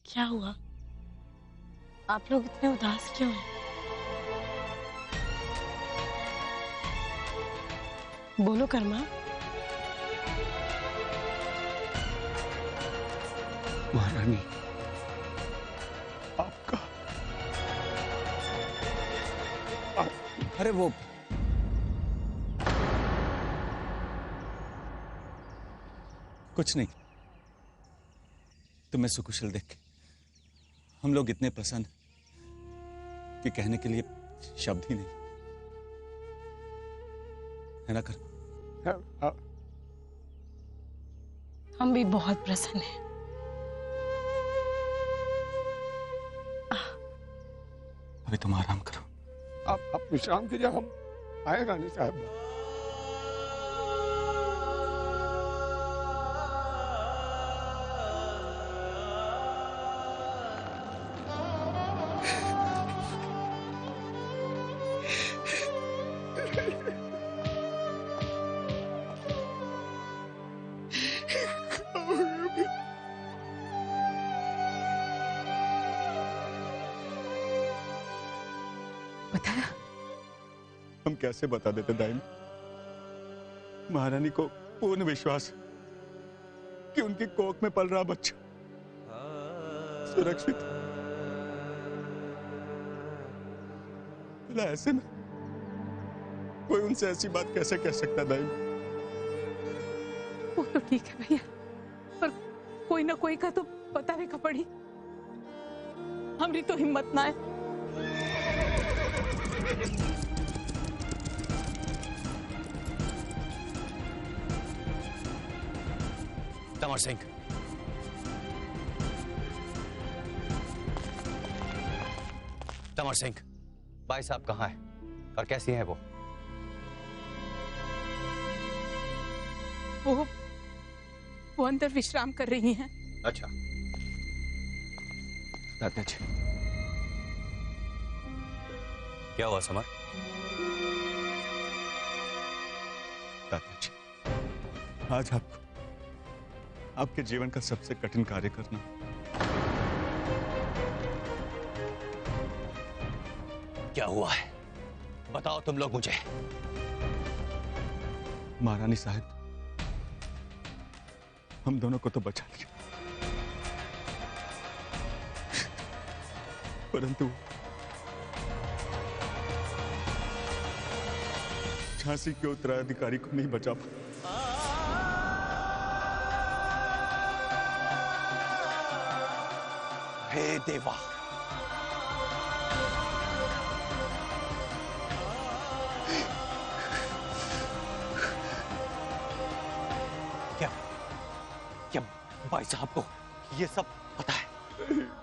क्या हुआ? आप लोग इतने उदास क्यों हैं? बोलो कर्मा। महारानी, आपका अरे वो कुछ नहीं। तुम्हें सुकुशल देख के हम लोग इतने प्रसन्न कि कहने के लिए शब्द ही नहीं है ना कर। हम भी बहुत प्रसन्न हैं। अभी तुम आराम करो। आप विश्राम कीजिए, हम आए रानी साहब। बताया? हम कैसे बता देते दाइन? महारानी को पूर्ण विश्वास कि उनकी कोख में पल रहा बच्चा सुरक्षित। भला ऐसे में कोई उनसे ऐसी बात कैसे कह सकता दाइन? वो तो ठीक है भैया, पर कोई ना कोई का तो बताने का पड़ी। हमारी तो हिम्मत ना है। तमर सिंह, तमर सिंह, भाई साहब कहाँ है और कैसी है वो? वो अंदर विश्राम कर रही हैं। अच्छा। दादाजी, क्या हुआ समर? दादाजी, आज आपके जीवन का सबसे कठिन कार्य करना। क्या हुआ है? बताओ तुम लोग मुझे। महारानी साहब, हम दोनों को तो बचा लिया, परंतु झांसी के उत्तराधिकारी को नहीं बचा पाया। हे देवा, क्या भाई साहब को ये सब पता है?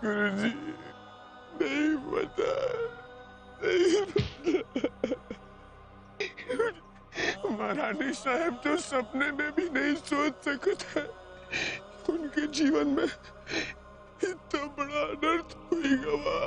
गुरुजी, नहीं पता, नहीं पता। महारानी साहब तो सपने में भी नहीं सोच सकता है उनके जीवन में इतना बड़ा अनर्थ होगा।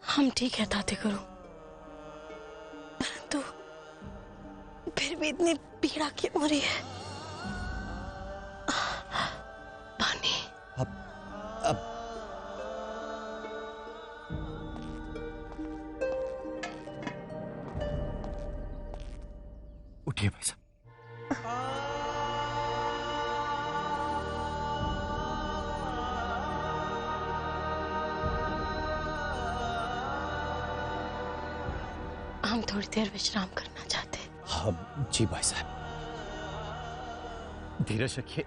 हम ठीक है ताते करो, परंतु फिर भी इतनी पीड़ा क्यों हो रही है? पानी। अब उठिए भाई साहब। हम थोड़ी देर विश्राम करना चाहते हैं। हाँ जी भाई साहब। धीरज रखिए,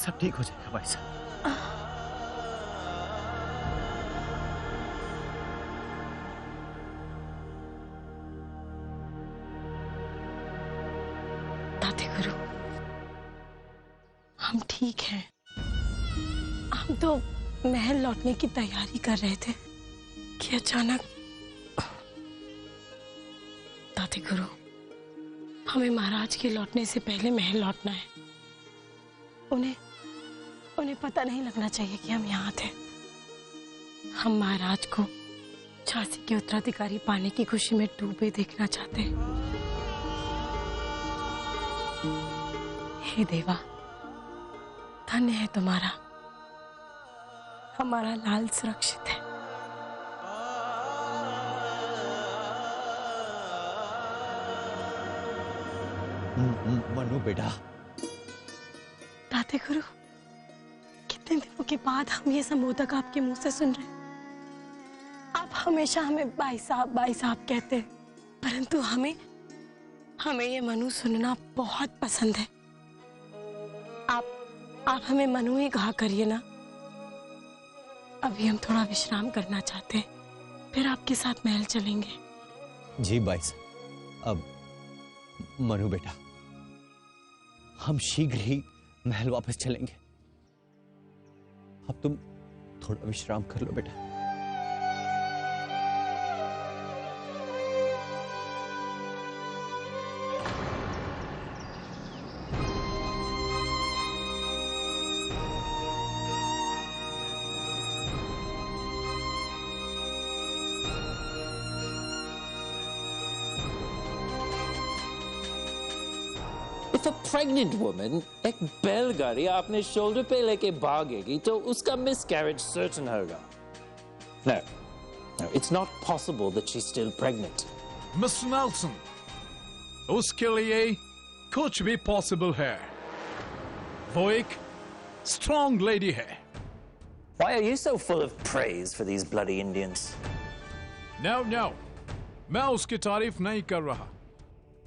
सब ठीक हो जाएगा भाई साहब। ताते गुरु, हम ठीक हैं। हम तो महल लौटने की तैयारी कर रहे थे कि अचानक ताते गुरु, हमें महाराज के लौटने से पहले महल लौटना है। उन्हें पता नहीं लगना चाहिए कि हम यहाँ थे। हम महाराज को झांसी के उत्तराधिकारी पाने की खुशी में डूबे देखना चाहते हैं। हे देवा, धन्य है तुम्हारा, हमारा लाल सुरक्षित है। मनु बेटा। ताते गुरु, कितने दिनों के बाद हम ये संबोधक आपके मुंह से सुन रहे हैं। आप हमेशा हमें भाई साहब कहते हैं, परंतु हमें ये मनु सुनना बहुत पसंद है। आप हमें मनु ही कहा करिए ना। अभी हम थोड़ा विश्राम करना चाहते हैं, फिर आपके साथ महल चलेंगे। जी भाई साहब। अब मनु बेटा, हम शीघ्र ही महल वापस चलेंगे। अब तुम थोड़ा विश्राम कर लो बेटा। If a pregnant woman एक बैलगाड़ी अपने शोल्डर पे लेके भागेगी तो उसका miscarriage certain होगा. No, it's not possible that she's still pregnant. Mr. Nelson, उसके लिए कुछ भी possible है. वो एक strong lady है. Why are you so full of praise for these bloody Indians? No, मैं उसकी तारीफ नहीं कर रहा,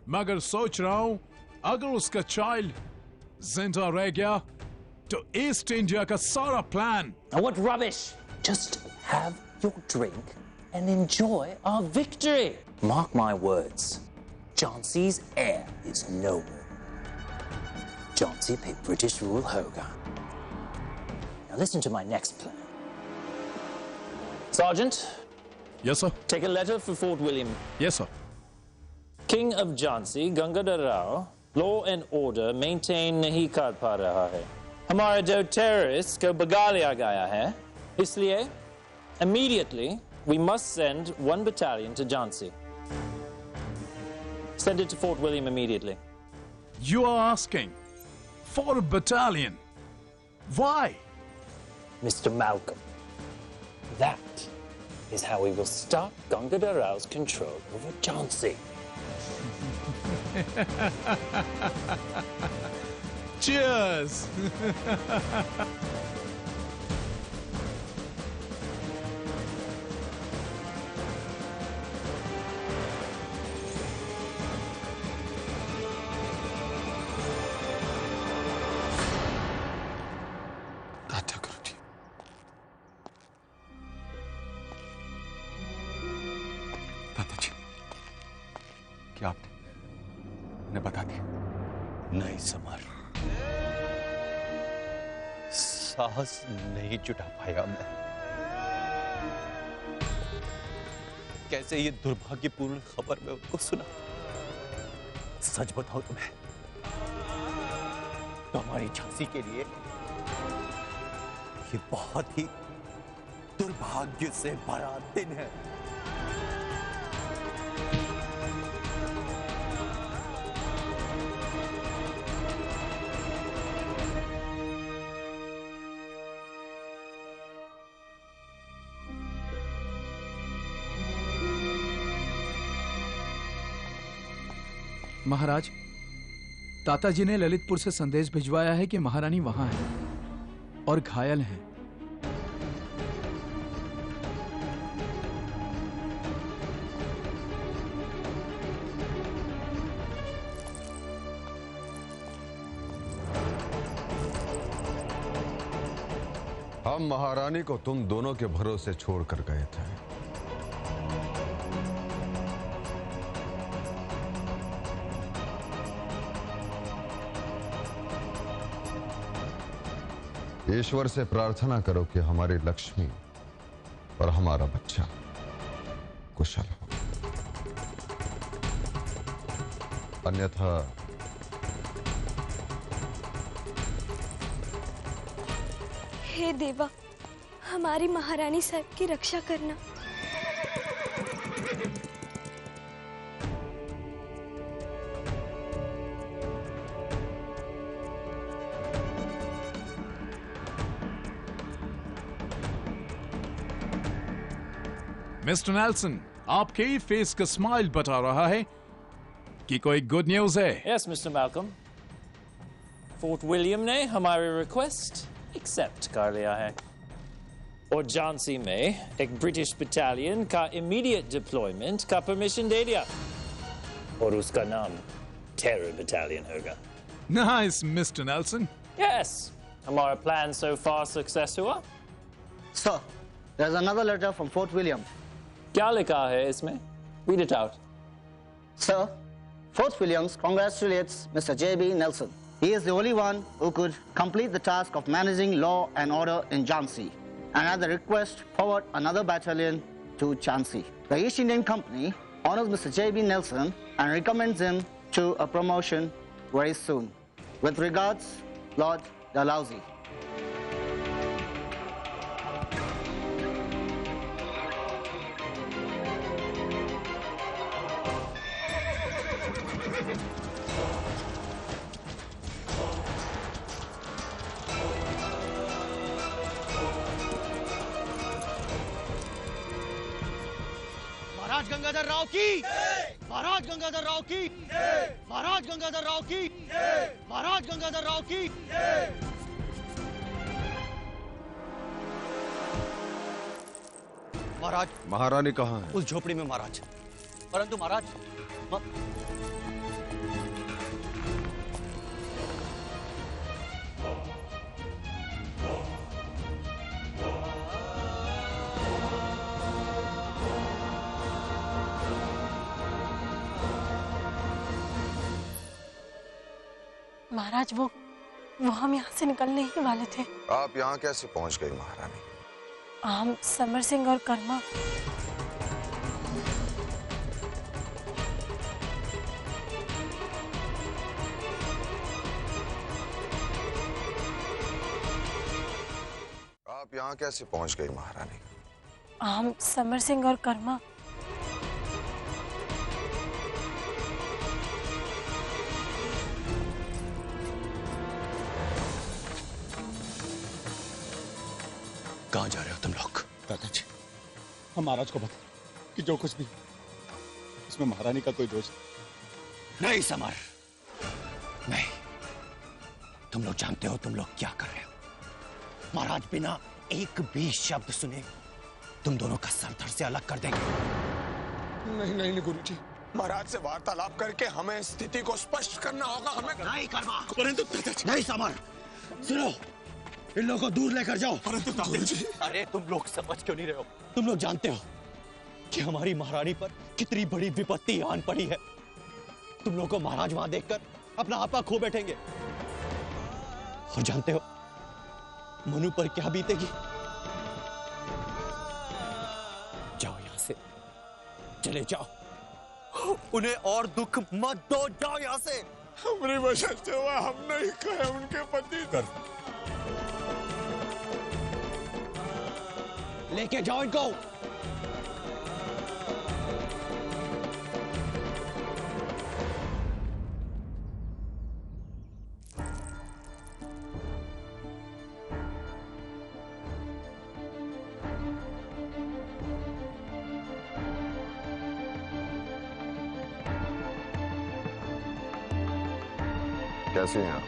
मगर सोच रहा हूं अगर उसका चाइल्ड जिंदा रह गया तो ईस्ट इंडिया का सारा plan. What rubbish! Just have your drink and enjoy our victory. Mark my words. Jhansi's heir is noble. Jhansi pe British rule hoga. Now listen to my next plan. Sergeant. Yes, sir. Take a letter for Fort William. Yes, sir. King of Jhansi, Gangadhar Rao, law and order maintain नहीं कर पा रहा है. हमारे दो terrorists को भगा लिया गया है. इसलिए immediately we must send one battalion to Jhansi. Send it to Fort William immediately. You are asking for a battalion. Why? Mr. Malcolm, that is how we will stop Gangadhar Rao's control over Jhansi. Cheers. दादा गुरुजी, दादाजी, क्या आपने उन्हें बता दिया? नहीं summer, साहस नहीं जुटा पाया मैं। कैसे ये दुर्भाग्यपूर्ण खबर मैं उनको सुना। सच बताऊं तुम्हें तो हमारी झांसी के लिए ये बहुत ही दुर्भाग्य से भरा दिन है। महाराज, ताताजी ने ललितपुर से संदेश भिजवाया है कि महारानी वहां है और घायल हैं। हम महारानी को तुम दोनों के भरोसे छोड़कर गए थे। ईश्वर से प्रार्थना करो कि हमारी लक्ष्मी और हमारा बच्चा कुशल हो, अन्यथा हे देवा, हमारी महारानी साहब की रक्षा करना। मिस्टर नेल्सन, आपके फेस का स्माइल बता रहा है कि कोई गुड न्यूज है। Yes, Mr. Malcolm. Fort William ने हमारी रिक्वेस्ट एक्सेप्ट कर लिया है और झांसी में एक ब्रिटिश बटालियन का इमीडिएट डिप्लॉयमेंट का परमिशन दे दिया और उसका नाम टेरर बटालियन होगा। Nice mister Nelson. Yes, हमारा प्लान so far सक्सेस हुआ। Sir, there's another letter from Fort William. क्या लिखा है इसमें? Read it out. Sir, Fort Williams congratulates Mr. J.B. Nelson. He is the only one who could complete the task of managing law and order in Jhansi, and at the request forward another battalion to Jhansi. The East Indian Company honors Mr. J.B. Nelson and recommends him to a promotion very soon. With regards, Lord Dalhousie. महाराज गंगाधर राव की, महाराज गंगाधर राव की, महाराज गंगाधर राव की, महाराज गंगाधर राव की। महाराज, महारानी कहाँ है? उस झोपड़ी में महाराज। परंतु महाराज, महाराज वो हम यहाँ से निकलने ही वाले थे। आप यहाँ कैसे पहुँच गई महारानी? हम समर सिंह और कर्मा आप यहाँ कैसे पहुँच गई महारानी? हम समर सिंह और कर्मा कहाँ जा रहे हो तुम लोग? दादाजी, हम महाराज को बता कि जो कुछ भी इसमें महारानी का कोई दोष नहीं समर, नहीं। तुम लोग जानते हो तुम लोग क्या कर रहे हो। महाराज बिना एक भी शब्द सुने तुम दोनों का सर धड़ से अलग कर देंगे। नहीं नहीं गुरुजी, महाराज से वार्तालाप करके हमें स्थिति को स्पष्ट करना होगा। हमें नहीं करना, परंतु नहीं समर, सुनो, इन लोगों को दूर लेकर जाओ। अरे तुम लोग समझ क्यों नहीं रहे हो? तुम लोग जानते हो कि हमारी महारानी पर कितनी बड़ी विपत्ति आन पड़ी है। तुम लोग को महाराज वहां देखकर अपना आपा खो बैठेंगे। और जानते हो मनु पर क्या बीतेगी? जाओ यहां से, चले जाओ, उन्हें और दुख मत दो, जाओ यहां से। हमारी वजह से हुआ, हम नहीं कहे उनके पति कर। लेके जाओ इनको। कैसे हैं आप?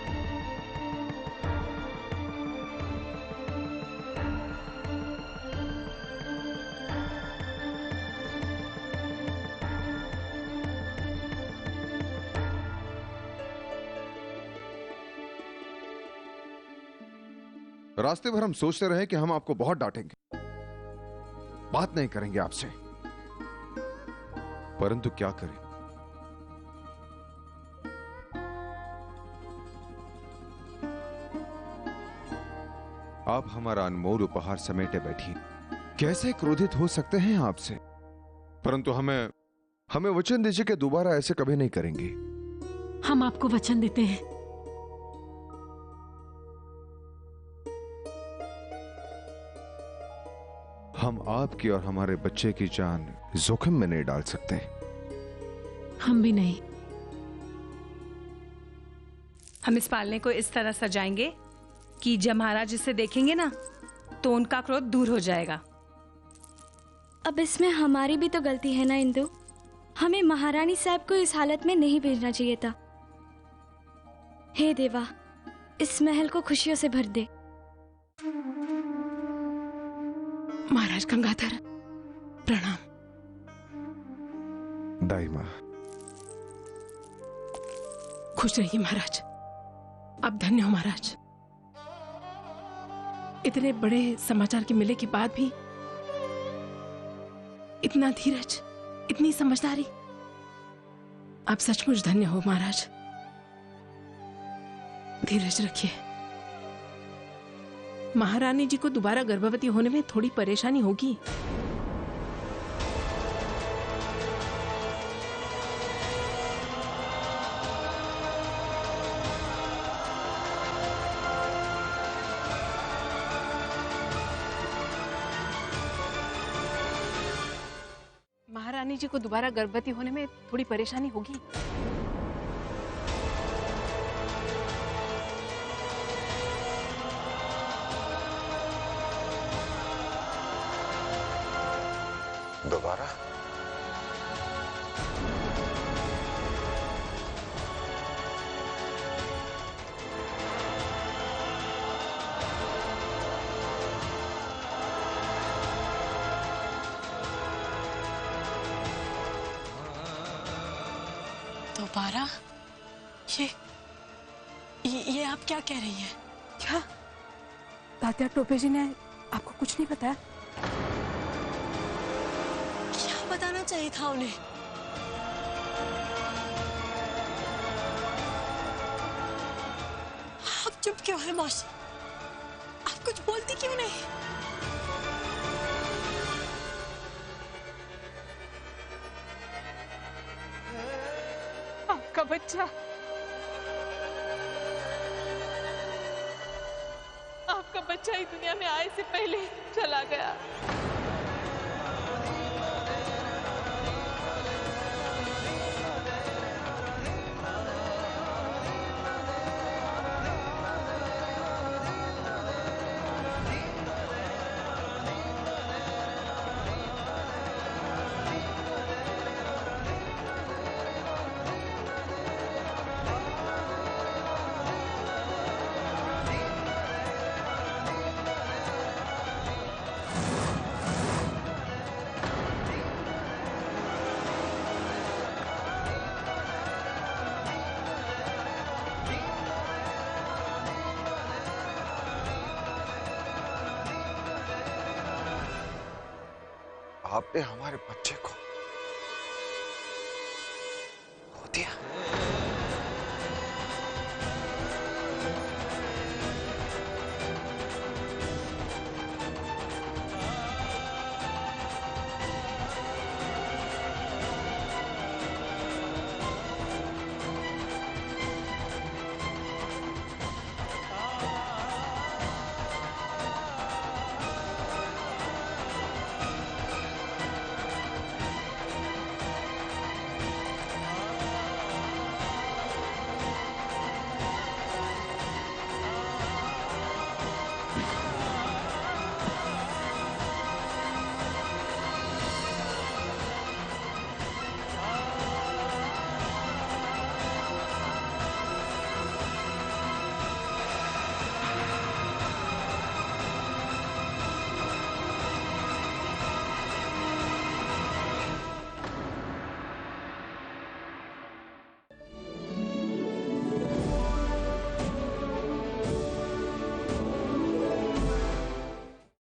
रास्ते भर हम सोचते रहे कि हम आपको बहुत डांटेंगे, बात नहीं करेंगे आपसे, परंतु क्या करें, आप हमारा अनमोल उपहार समेटे बैठी, कैसे क्रोधित हो सकते हैं आपसे? परंतु हमें वचन दीजिए कि दोबारा ऐसे कभी नहीं करेंगे। हम आपको वचन देते हैं। हम आपकी और हमारे बच्चे की जान जोखिम में नहीं डाल सकते। हम भी नहीं। हम इस पालने को इस तरह सजाएंगे कि जब महाराज इसे देखेंगे ना तो उनका क्रोध दूर हो जाएगा। अब इसमें हमारी भी तो गलती है ना इंदु, हमें महारानी साहब को इस हालत में नहीं भेजना चाहिए था। हे देवा, इस महल को खुशियों से भर दे। महाराज गंगाधर, प्रणाम। दाई मां, खुश रहिए महाराज। आप धन्य हो महाराज। इतने बड़े समाचार के मिले के बाद भी इतना धीरज, इतनी समझदारी। आप सचमुच धन्य हो महाराज। धीरज रखिए। महारानी जी को दोबारा गर्भवती होने में थोड़ी परेशानी होगी। महारानी जी को दोबारा गर्भवती होने में थोड़ी परेशानी होगी। दोबारा? दोबारा? ये आप क्या कह रही हैं? क्या तात्या टोपे जी ने आपको कुछ नहीं बताया? क्या बताना चाहिए था उन्हें? आप चुप क्यों है मौसी? आप कुछ बोलती क्यों नहीं? आपका बच्चा, आपका बच्चा ही दुनिया में आए से पहले चला गया। आपने हमारे बच्चे को खो दिया।